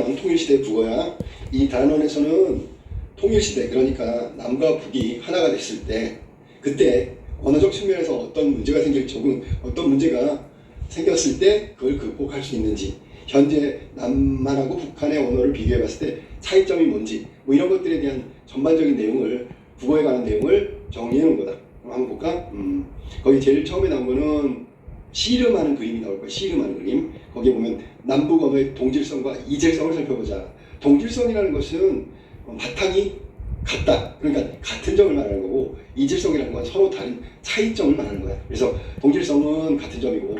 단원 통일시대 국어야. 이 단원에서는 통일시대, 그러니까 남과 북이 하나가 됐을 때, 그때 언어적 측면에서 어떤 문제가 생길지, 혹은 어떤 문제가 생겼을 때 그걸 극복할 수 있는지, 현재 남한하고 북한의 언어를 비교해 봤을 때 차이점이 뭔지, 뭐 이런 것들에 대한 전반적인 내용을, 국어에 관한 내용을 정리해 놓은 거다. 그럼 한번 볼까? 거기 제일 처음에 나온 거는 씨름하는 그림이 나올 거야. 씨름하는 그림. 거기에 보면 남북 언어의 동질성과 이질성을 살펴보자. 동질성이라는 것은 바탕이 같다, 그러니까 같은 점을 말하는 거고, 이질성이라는 건 서로 다른 차이점을 말하는 거야. 그래서 동질성은 같은 점이고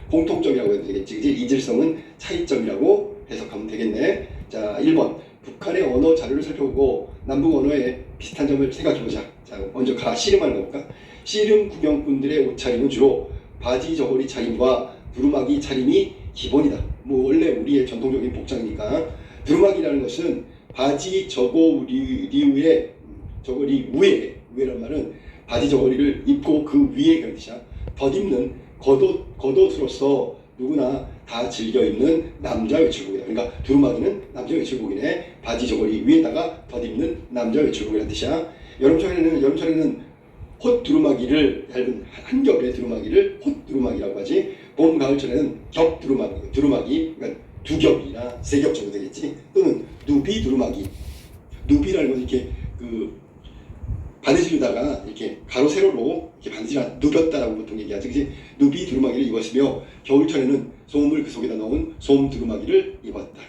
공통점이라고 해도 되겠지, 그치? 이질성은 차이점이라고 해석하면 되겠네. 자, 1번 북한의 언어 자료를 살펴보고 남북 언어의 비슷한 점을 생각해보자. 자, 먼저 씨름하는 거볼까? 씨름 구경꾼들의 옷차림은 주로 바지 저고리 차림과 두루마기 차림이 기본이다. 뭐 원래 우리의 전통적인 복장이니까. 두루마기라는 것은 바지 저고리 위에란 말은 바지 저고리를 입고 그 위에 그런 뜻이야. 덧입는 겉옷으로서 누구나 다 즐겨 입는 남자 외출복이다. 그러니까 두루마기는 남자 외출복이네. 바지 저고리 위에다가 덧입는 남자 외출복이라는 뜻이야. 여름철에는 홑 두루마기를, 얇은 한 겹의 두루마기를 홑 두루마기라고 하지. 봄 가을철에는 겹 두루마기, 그러니까 두 겹이나 세 겹 정도 되겠지. 또는 누비 두루마기. 누비라는 건 이렇게 바느질로다가 이렇게 가로 세로로 이렇게 바느질 누볐다라고 보통 얘기하지, 그치? 누비 두루마기를 입었으며 겨울철에는 솜을 그 속에다 넣은 솜 두루마기를 입었다.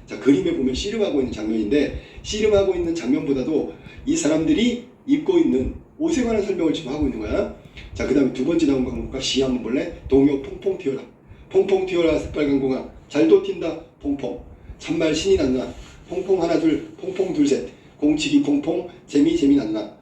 자, 그림에 보면 씨름하고 있는 장면인데, 씨름하고 있는 장면보다도 이 사람들이 입고 있는 옷에 관한 설명을 지금 하고 있는 거야. 자, 그 다음에 두 번째 나온 거 한번 볼까? 시 한번 볼래? 동요 퐁퐁 튀어라. 퐁퐁 튀어라 새빨간 공항. 잘도 튄다 퐁퐁. 참말 신이 났나. 퐁퐁 하나 둘 퐁퐁 둘셋. 공치기 퐁퐁 재미 났나.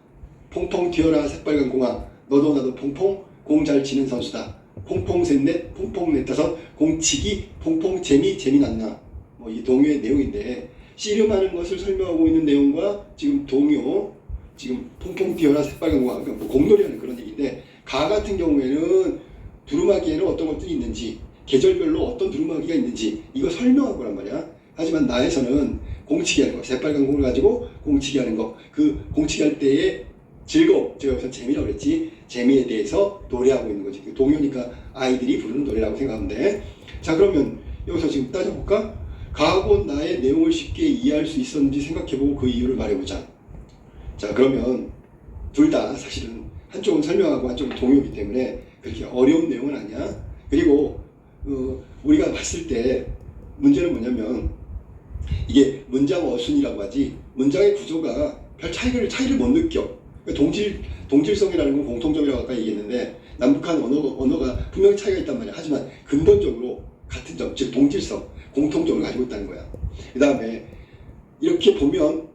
퐁퐁 튀어라 새빨간 공항. 너도 나도 퐁퐁 공 잘 치는 선수다. 퐁퐁 셋넷 퐁퐁 넷다섯. 공치기 퐁퐁 재미 났나. 뭐 이 동요의 내용인데, 씨름하는 것을 설명하고 있는 내용과 지금 동요, 지금 퐁퐁 튀어라 새빨간 공항, 그러니까 뭐 공놀이하는 그런 얘기인데, 가 같은 경우에는 두루마기에는 어떤 것들이 있는지, 계절별로 어떤 두루마기가 있는지 이거 설명할 거란 말이야. 하지만 나에서는 공치기 하는 거, 새빨간 공을 가지고 공치기 하는 거, 그 공치기 할 때의 즐거움, 제가 여기서 재미라고 그랬지, 재미에 대해서 노래하고 있는 거지. 동요니까 아이들이 부르는 노래라고 생각하면 돼. 자, 그러면 여기서 지금 따져볼까? 가하고 나의 내용을 쉽게 이해할 수 있었는지 생각해보고 그 이유를 말해보자. 자, 그러면 둘 다 사실은 한쪽은 설명하고 한쪽은 동요이기 때문에 그렇게 어려운 내용은 아니야. 그리고 우리가 봤을 때 문제는 뭐냐면, 이게 문장 어순이라고 하지, 문장의 구조가 별 차이를 못 느껴. 동질성이라는 건 공통점이라고 아까 얘기했는데, 남북한 언어가 분명히 차이가 있단 말이야. 하지만 근본적으로 같은 점, 즉 동질성, 공통점을 가지고 있다는 거야. 그 다음에 이렇게 보면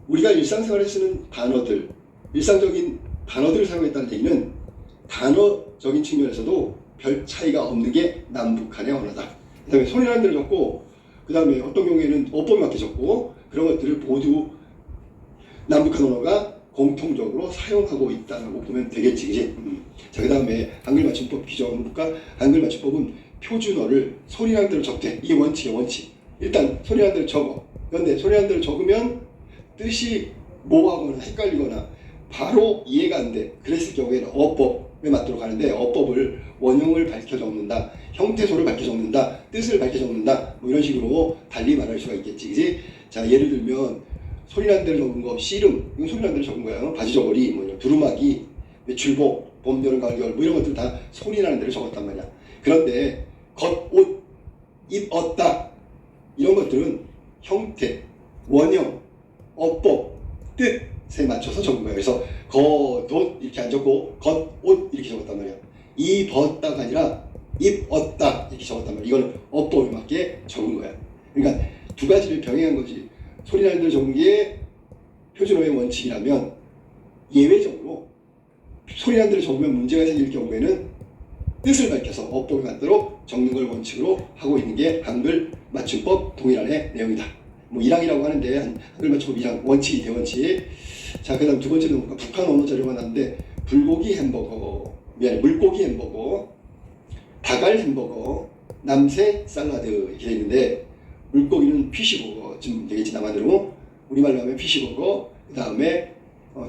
우리가 일상생활에 쓰는 단어들, 일상적인 단어들을 사용했다는 얘기는 단어적인 측면에서도 별 차이가 없는 게 남북한의 언어다. 그 다음에 소리라는 데를 적고, 그 다음에 어떤 경우에는 어법에 맞게 적고, 그런 것들을 모두 남북한 언어가 공통적으로 사용하고 있다고 보면 되겠지, 그지? 자, 그 다음에 한글 맞춤법 규정을 볼까? 한글 맞춤법은 표준어를 소리라는 대로 적대. 이게 원칙이야, 원칙. 일단 소리라는 대로 적어. 그런데 소리라는 대로 적으면 뜻이 모호하거나 헷갈리거나 바로 이해가 안 돼. 그랬을 경우에는 어법에 맞도록 하는데, 어법을 원형을 밝혀 적는다, 형태소를 밝혀 적는다, 뜻을 밝혀 적는다, 뭐 이런 식으로 달리 말할 수가 있겠지, 그지? 자, 예를 들면 소리라는 대로 적은 거, 씨름, 이건 소리라는 대로 적은 거야. 바지 저고리, 뭐 이런 두루마기, 외출복, 봄, 여름, 가을, 겨울, 뭐 이런 것들 다 소리라는 대로 적었단 말이야. 그런데 겉옷, 입었다, 이런 것들은 형태, 원형, 어법, 뜻에 맞춰서 적은 거예요. 그래서 겉옷 이렇게 안 적고 겉옷 이렇게 적었단 말이야. 입었다가 아니라 입었다 이렇게 적었단 말이야. 이거는 어법에 맞게 적은 거야. 그러니까 두 가지를 병행한 거지. 소리라는 대로 적은 게 표준어의 원칙이라면, 예외적으로 소리라는 대로 적으면 문제가 생길 경우에는 뜻을 밝혀서 어법에 맞도록 적는 걸 원칙으로 하고 있는 게 한글 맞춤법 동일한의 내용이다. 뭐 1항이라고 하는데 한글 맞춤법 1항 원칙이 대원칙. 자, 그 다음 두 번째는 뭔가 북한 언어 자료가 나왔는데, 물고기 햄버거, 물고기 햄버거, 닭알 햄버거, 남새 샐러드 이렇게 돼 있는데, 물고기는 피쉬버거쯤 되겠지 남한으로. 우리말로 하면 피쉬버거. 그 다음에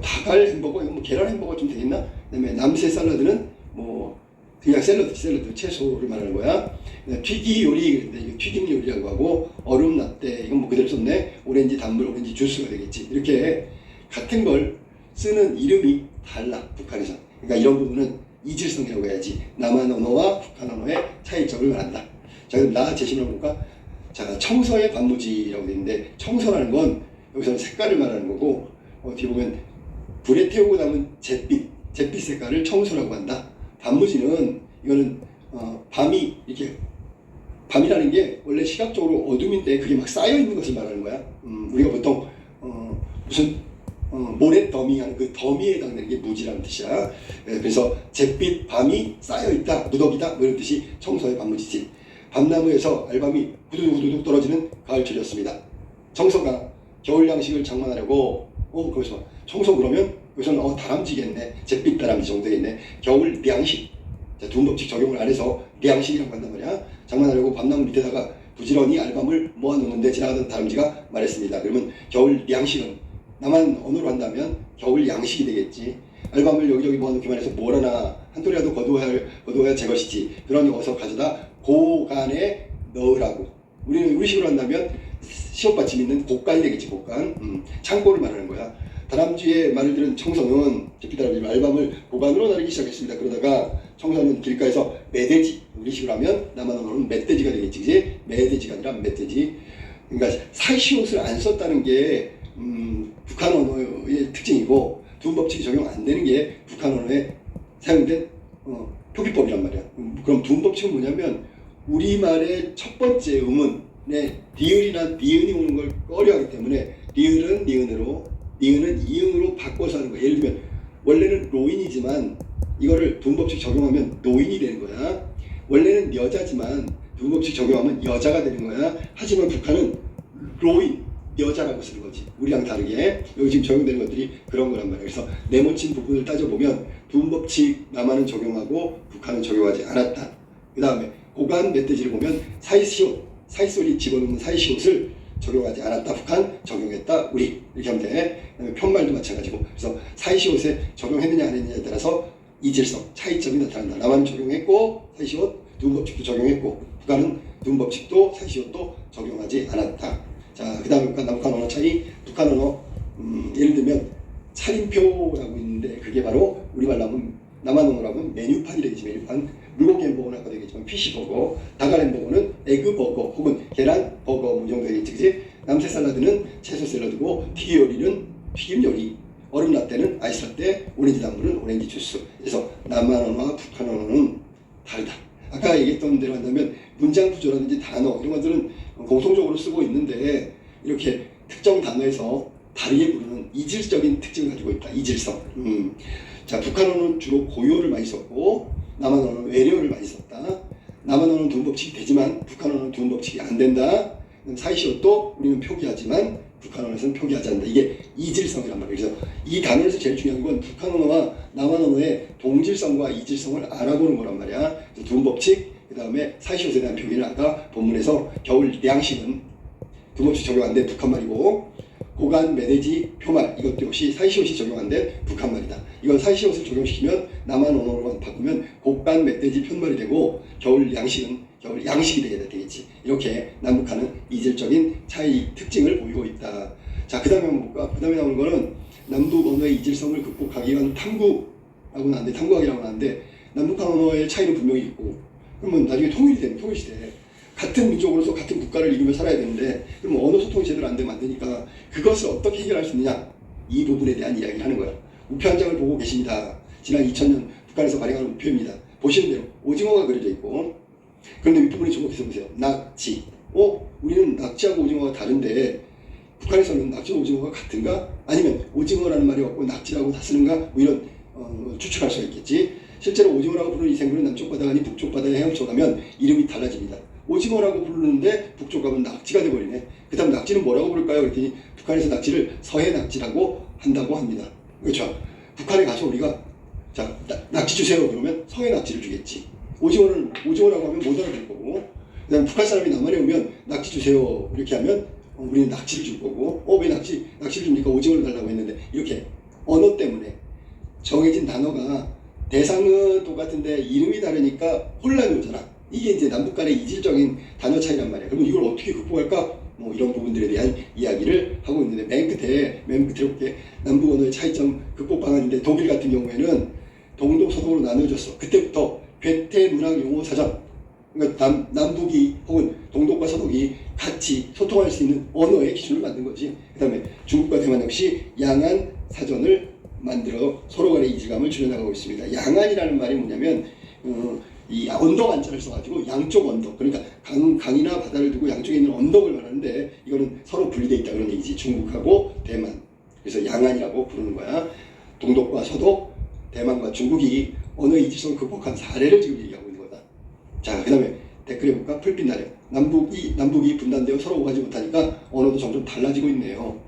닭알 햄버거, 이건 뭐 계란 햄버거 좀 되겠나? 그 다음에 남새 샐러드는 뭐 그냥 샐러드 채소를 말하는 거야. 튀기 요리, 근데 이거 튀김 요리라고 하고, 얼음 라떼, 이건 뭐 그대로 썼네. 오렌지 단물, 오렌지 주스가 되겠지. 이렇게 같은 걸 쓰는 이름이 달라, 북한에서. 그러니까 이런 부분은 이질성이라고 해야지. 남한 언어와 북한 언어의 차이점을 말한다. 자, 그럼 나 제시문 볼까? 자, 청서의 반무지라고 되어 있는데, 청서라는 건 여기서는 색깔을 말하는 거고, 어떻게 보면 불에 태우고 남은 잿빛 색깔을 청소라고 한다. 반무지는 이거는 밤이 이렇게, 밤이라는 게 원래 시각적으로 어둠인데 그게 막 쌓여 있는 것을 말하는 거야. 우리가 보통 무슨 모래더미 하는 그 더미에 해당되는 게 무지라는 뜻이야. 그래서 잿빛 밤이 쌓여 있다, 무더기다, 뭐 이런 뜻이 청서의 반무지지. 밤나무에서 알밤이 후두둑 떨어지는 가을철이었습니다. 청서가 겨울 양식을 장만하려고 거기서 청소 그러면 여기서는 다람쥐겠네. 잿빛 다람쥐 정도 되겠네. 겨울 량식. 자, 두음법칙 적용을 안 해서 량식이라고 한단 말이야. 장만하려고 밤나무 밑에다가 부지런히 알밤을 모아놓는데 지나가던 다람쥐가 말했습니다. 그러면 겨울 량식은 남한 언어로 한다면 겨울 양식이 되겠지. 알밤을 여기저기 모아놓기만 해서 뭘 하나 한 톨이라도 거두어야 제 것이지. 그러니 어서 가져다 고간에 넣으라고. 우리 식으로 한다면 시옷받침 있는 곡간이 되겠지. 곡간. 창고를 말하는 거야. 다람쥐의 말을 들은 청서는 잿빛다람쥐 알밤을 고간으로 나르기 시작했습니다. 그러다가 청서는 길가에서 매돼지, 우리 식으로 하면 남한 언어는 멧돼지가 되겠지, 그지? 매돼지가 아니라 멧돼지. 그러니까 사시옷을 안 썼다는 게 북한 언어의 특징이고, 두음법칙이 적용 안 되는 게 북한 언어에 사용된 표기법이란 말이야. 그럼 두음법칙은 뭐냐면 우리말의 첫 번째 음운에 리을이나 니은이 오는 걸 꺼려하기 때문에 리을은 니은으로, 니은은 이응으로 바꿔서 하는 거야. 예를 들면 원래는 로인이지만 이거를 두음법칙 적용하면 노인이 되는 거야. 원래는 여자지만 두음법칙 적용하면 여자가 되는 거야. 하지만 북한은 로인, 여자라고 쓰는 거지. 우리랑 다르게. 여기 지금 적용되는 것들이 그런 거란 말이야. 그래서 네모친 부분을 따져보면 두음법칙 남한은 적용하고 북한은 적용하지 않았다. 그 다음에 고간 멧돼지를 보면 사이시옷, 사이소리 집어넣는 사이시옷을 적용하지 않았다. 북한 적용했다. 우리. 이렇게 하면 돼. 그다음에 편말도 마찬가지고. 그래서 사이시옷에 적용했느냐 안 했느냐에 따라서 이질성, 차이점이 나타난다. 남한은 적용했고 사이시옷, 두음법칙도 적용했고, 북한은 두음법칙도 사이시옷도 적용하지 않았다. 자, 그 다음에 남북한 언어 차이. 북한 언어 예를 들면 차림표라고 있는데 그게 바로 우리말로 하면 남한 언어로 하면 메뉴판이 되겠지. 메뉴판. 물고기 햄버거는 아까 되겠지만 피쉬버거, 닭알 햄버거는 에그버거 혹은 계란버거 뭐 정도 되겠지, 그치? 남새 샐러드는 채소 샐러드고, 튀기 요리는 튀김 요리, 얼음 라떼는 아이스 라떼, 오렌지 단물은 오렌지 주스. 그래서 남한 언어와 북한 언어는 다르다. 아까 얘기했던 대로 한다면 문장 구조라든지 단어 이런 것들은 공통적으로 쓰고 있는데 이렇게 특정 단어에서 다르게 부르는 이질적인 특징을 가지고 있다. 이질성. 자, 북한 언어는 주로 고요를 많이 썼고 남한 언어는 외래어를 많이 썼다. 남한 언어는 두음법칙이 되지만 북한 언어는 두음법칙이 안 된다. 사이시옷도 우리는 표기하지만 북한 언어에서는 표기하지 않는다. 이게 이질성이란 말이에요. 그래서 이 단어에서 제일 중요한 건 북한 언어와 남한 언어의 동질성과 이질성을 알아보는 거란 말이야. 두음법칙, 그 다음에 사이시옷에 대한 표기는 아까 본문에서 겨울 량식은 두음법칙 적용 안 된 북한말이고, 고간 멧돼지 표말 이것도 역시 사이시옷이 적용 안 된 북한말이다. 이건 사이시옷을 적용시키면 남한 언어로 바꾸면 고간 멧돼지 편말이 되고, 겨울 양식은 겨울 양식이 되겠지. 이렇게 남북한은 이질적인 차이 특징을 보이고 있다. 자, 그 다음에 볼까? 그 다음에 나오는 거는 남북 언어의 이질성을 극복하기 위한 탐구라고는 하는데, 탐구학이라고는 하는데, 남북한 언어의 차이는 분명히 있고, 그러면 나중에 통일이 되는 통일시대 같은 민족으로서 같은 국가를 이루며 살아야 되는데, 그럼 언어 소통이 제대로 안 되면 안 되니까 그것을 어떻게 해결할 수 있느냐, 이 부분에 대한 이야기를 하는 거야. 우표 한 장을 보고 계십니다. 지난 2000년 북한에서 발행한 우표입니다. 보시는 대로 오징어가 그려져 있고, 그런데 윗부분에 주목해서 보세요. 낙지. 우리는 낙지하고 오징어가 다른데 북한에서는 낙지와 오징어가 같은가? 아니면 오징어라는 말이 없고 낙지라고 다 쓰는가? 뭐 이런 추측할 수가 있겠지. 실제로 오징어라고 부르는 이 생물은 남쪽 바다 아니 북쪽 바다에 헤엄쳐 가면 이름이 달라집니다. 오징어라고 부르는데 북쪽 가면 낙지가 돼버리네. 그 다음 낙지는 뭐라고 부를까요? 그랬더니 북한에서 낙지를 서해 낙지라고 한다고 합니다. 그렇죠? 북한에 가서 우리가 자 낙지 주세요 그러면 서해 낙지를 주겠지. 오징어라고 하면 못 알아들 거고, 그다음에 북한 사람이 남한에 오면 낙지 주세요 이렇게 하면 우리는 낙지를 줄 거고 왜 낙지를 줍니까? 오징어를 달라고 했는데 이렇게 언어 때문에 정해진 단어가 대상은 똑같은데 이름이 다르니까 혼란이 오잖아. 이게 이제 남북 간의 이질적인 단어 차이란 말이야. 그러면 이걸 어떻게 극복할까? 뭐 이런 부분들에 대한 이야기를 하고 있는데 맨 끝에 이렇게 남북 언어의 차이점 극복 방안인데 독일 같은 경우에는 동독 서독으로 나눠졌어. 그때부터 괴테 문학 용어 사전, 그러니까 남북이 혹은 동독과 서독이 같이 소통할 수 있는 언어의 기준을 만든 거지. 그 다음에 중국과 대만 역시 양안 사전을 만들어 서로 간의 이질감을 줄여나가고 있습니다. 양안이라는 말이 뭐냐면 이 언덕 안자를 써가지고 양쪽 언덕, 그러니까 강이나 바다를 두고 양쪽에 있는 언덕을 말하는데 이거는 서로 분리되어 있다 그런 얘기지. 중국하고 대만, 그래서 양안이라고 부르는 거야. 동독과 서독, 대만과 중국이 언어의 이질성을 극복한 사례를 지금 얘기하고 있는 거다. 자, 그 다음에 댓글에 볼까? 풀빛나래. 남북이 분단되어 서로 오가지 못하니까 언어도 점점 달라지고 있네요.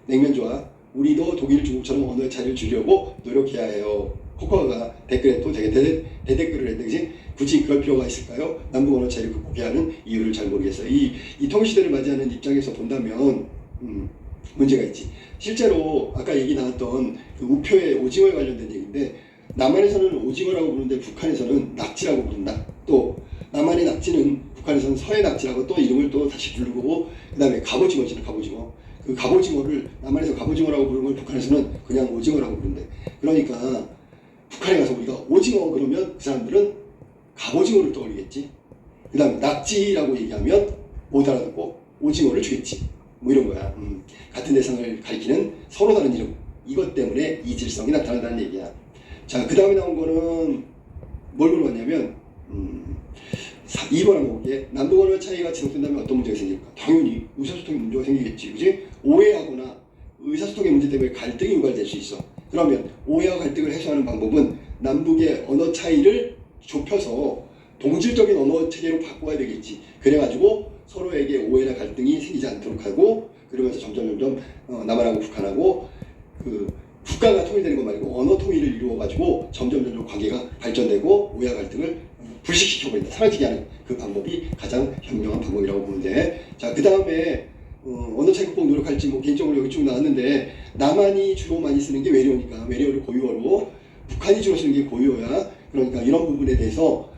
냉면조화. 우리도 독일, 중국처럼 언어의 차이를 줄이려고 노력해야 해요. 코코아가 댓글에 또 되게 대댓글을 했는데, 그치? 굳이 그럴 필요가 있을까요? 남북 언어 차이를 극복해야 하는 이유를 잘 모르겠어요. 이 통일시대를 맞이하는 입장에서 본다면 문제가 있지. 실제로 아까 얘기 나왔던 그 우표의 오징어에 관련된 얘기인데, 남한에서는 오징어라고 부르는데 북한에서는 낙지라고 부른다. 또 남한의 낙지는 북한에서는 서해 낙지라고 또 이름을 또 다시 부르고, 그 다음에 갑오징어잖아. 갑오징어. 그 갑오징어를 남한에서 갑오징어라고 부르는 걸 북한에서는 그냥 오징어라고 부른대. 그러니까 북한에 가서 우리가 오징어 그러면 그 사람들은 갑오징어를 떠올리겠지. 그 다음에 낙지라고 얘기하면 못 알아듣고 오징어를 주겠지. 뭐 이런 거야. 같은 대상을 가리키는 서로 다른 이름. 이것 때문에 이질성이 나타난다는 얘기야. 자, 그 다음에 나온 거는 뭘 물어봤냐면 2번 한번 볼게. 남북 언어 차이가 지속된다면 어떤 문제가 생길까? 당연히 의사소통에 문제가 생기겠지. 그지? 오해하거나 의사소통의 문제 때문에 갈등이 유발될 수 있어. 그러면 오해와 갈등을 해소하는 방법은 남북의 언어 차이를 좁혀서 동질적인 언어 체계로 바꿔야 되겠지. 그래가지고 서로에게 오해나 갈등이 생기지 않도록 하고, 그러면서 점점 남한하고 북한하고 그 국가가 통일되는 것 말고 언어 통일을 이루어가지고 점점 관계가 발전되고 오해와 갈등을 불식시켜버린다. 사라지게 하는 그 방법이 가장 현명한 방법이라고 보는데, 자, 그 다음에 언어 차이 극복 노력할지 뭐 개인적으로 여기 쭉 나왔는데, 남한이 주로 많이 쓰는 게 외래어니까 외래어를 고유어로, 북한이 주로 쓰는 게 고유어야. 그러니까 이런 부분에 대해서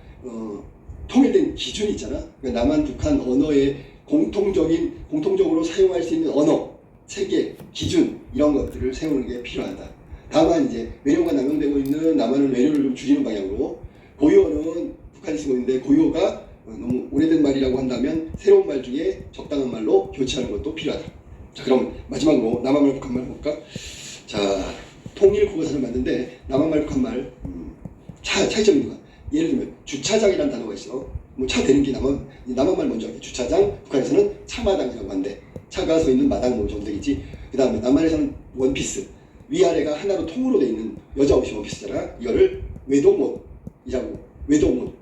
통일된 기준이 있잖아. 그러니까 남한 북한 언어의 공통적으로 사용할 수 있는 언어 체계 기준, 이런 것들을 세우는 게 필요하다. 다만 이제 외래어가 남용되고 있는 남한은 외래어를 좀 줄이는 방향으로, 고유어는 북한이 쓰고 있는데 고유어가 너무 오래된 말이라고 한다면 새로운 말 중에 적당한 말로 교체하는 것도 필요하다. 자, 그럼 마지막으로 남한말 북한말 볼까? 자, 통일 국어사를 만드는데 남한말 북한말 차이점이 뭐가? 예를 들면 주차장이라는 단어가 있어. 뭐 차 대는 게 남한말 먼저 할게. 주차장, 북한에서는 차마당이라고 하는데 차가 서 있는 마당 뭐 정도 되겠지. 그 다음에 남한에서는 원피스, 위아래가 하나로 통으로 돼 있는 여자 옷이 원피스잖아. 이거를 외동옷이라고. 외동.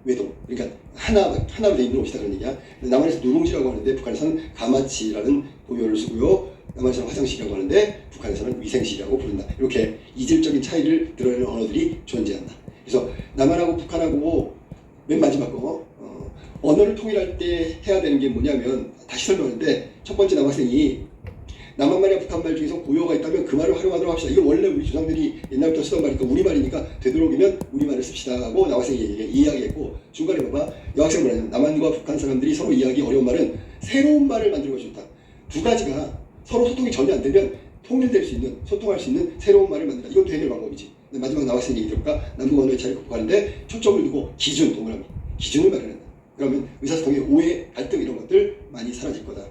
그러니까 하나로 돼 있는 옷이다 그런 얘기야. 남한에서 누룽지라고 하는데 북한에서는 가마치라는 고유어를 쓰고요. 남한에서는 화장실이라고 하는데 북한에서는 위생실이라고 부른다. 이렇게 이질적인 차이를 드러내는 언어들이 존재한다. 그래서 남한하고 북한하고 맨 마지막 거 언어를 통일할 때 해야 되는 게 뭐냐면, 다시 설명하는데, 첫 번째 남학생이 남한말이나 북한말 중에서 고유어가 있다면 그 말을 활용하도록 합시다. 이거 원래 우리 조상들이 옛날부터 쓰던 말이니까 우리말이니까 되도록이면 우리말을 씁시다 하고 남학생이 이야기했고, 중간에 봐봐. 여학생 뭐라냐면 남한과 북한 사람들이 서로 이해하기 어려운 말은 새로운 말을 만들고 싶다. 두 가지가 서로 소통이 전혀 안 되면 통일될 수 있는, 소통할 수 있는 새로운 말을 만든다. 이건 해결 방법이지. 마지막 남학생 얘기 들을까? 남북 언어의 차이를 극복하는데 초점을 두고 기준, 동그라미 기준을 마련한다. 그러면 의사소통의 오해, 갈등 이런 것들 많이 사라질 거다.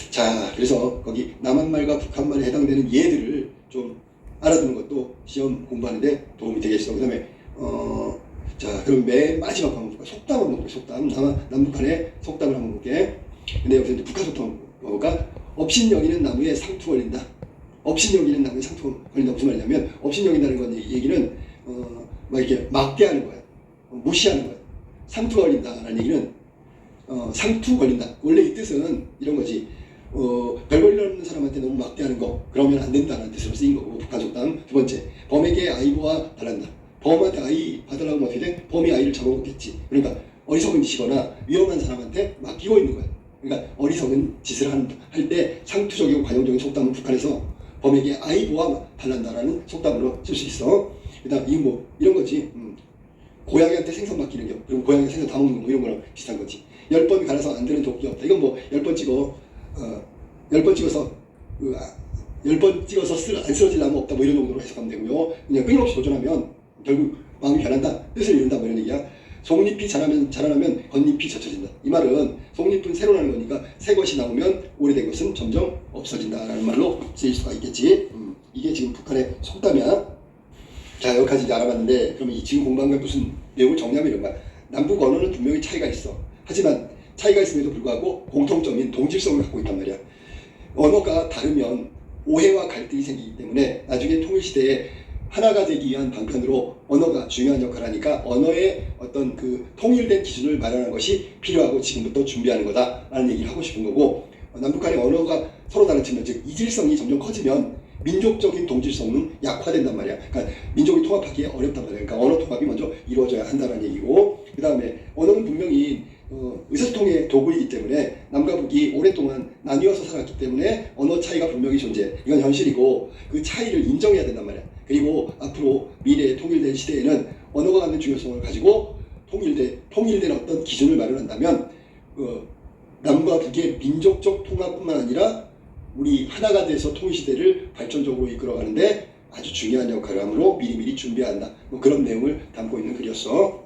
자, 그래서 거기 남한말과 북한말에 해당되는 예들을 좀 알아두는 것도 시험 공부하는데 도움이 되겠어. 그 다음에 자, 그럼 맨 마지막 한번 볼까? 속담 한번 볼까? 속담. 남북한의 속담을 한번 볼게. 근데 여기서 이제 북한 속담 볼까? 업신 여기는 나무에 상투 걸린다. 업신 여기는 나무에 상투 걸린다. 무슨 말이냐면, 업신 여긴다는 건 얘기는 막 이렇게 막대하는 거야. 무시하는 거야. 상투 걸린다라는 얘기는 상투 걸린다. 원래 이 뜻은 이런 거지. 별볼일 없는 사람한테 너무 막대하는 거, 그러면 안 된다는 뜻으로 쓰인 거고. 북한 속담. 두 번째, 범에게 아이보아 달란다. 범한테 아이 받으려고 하면 어떻게 돼? 범이 아이를 잡아먹겠지. 그러니까 어리석은 짓이거나 위험한 사람한테 맡기 바뀌고 있는 거야. 그러니까 어리석은 짓을 할 때 상투적이고 관용적인 속담은 북한에서 범에게 아이보와 달란다라는 속담으로 쓸 수 있어. 그다음 이 뭐 이런 거지. 고양이한테 생선 맡기는 겨. 그럼 고양이 생선 다 먹는 거 이런 거랑 비슷한 거지. 10번 갈아서 안 되는 도끼 없다. 이건 뭐 10번 찍어 10번 찍어서 10번 찍어서 안 쓰러질 나무 없다. 뭐 이런 정도로 해석하면 되고요. 그냥 끊임없이 도전하면 결국 마음이 변한다. 뜻을 이룬다. 뭐 이런 얘기야. 속잎이 자라나면 겉잎이 젖혀진다. 이 말은 속잎은 새로 나는 거니까 새 것이 나오면 오래된 것은 점점 없어진다라는 말로 쓰일 수가 있겠지. 이게 지금 북한의 속담이야. 자, 여기까지 이제 알아봤는데 그러면 이 지금 공부한 게 무슨 내용을 정리하면 이런 거야. 남북 언어는 분명히 차이가 있어. 하지만 차이가 있음에도 불구하고 공통점인 동질성을 갖고 있단 말이야. 언어가 다르면 오해와 갈등이 생기기 때문에 나중에 통일시대에 하나가 되기 위한 방편으로 언어가 중요한 역할을 하니까 언어의 어떤 그 통일된 기준을 마련하는 것이 필요하고 지금부터 준비하는 거다라는 얘기를 하고 싶은 거고, 남북 간의 언어가 서로 다른 측면, 즉 이질성이 점점 커지면 민족적인 동질성은 약화된단 말이야. 그러니까 민족이 통합하기 어렵단 말이야. 그러니까 언어 통합이 먼저 이루어져야 한다는 얘기고, 그 다음에 언어는 분명히 의사소통의 도구이기 때문에 남과 북이 오랫동안 나뉘어서 살았기 때문에 언어 차이가 분명히 존재해. 이건 현실이고 그 차이를 인정해야 된단 말이야. 그리고 앞으로 미래의 통일된 시대에는 언어가 갖는 중요성을 가지고 통일된 어떤 기준을 마련한다면 남과 북의 민족적 통합뿐만 아니라 우리 하나가 돼서 통일시대를 발전적으로 이끌어가는데 아주 중요한 역할을 하므로 미리미리 준비해야 한다. 뭐 그런 내용을 담고 있는 글이었어.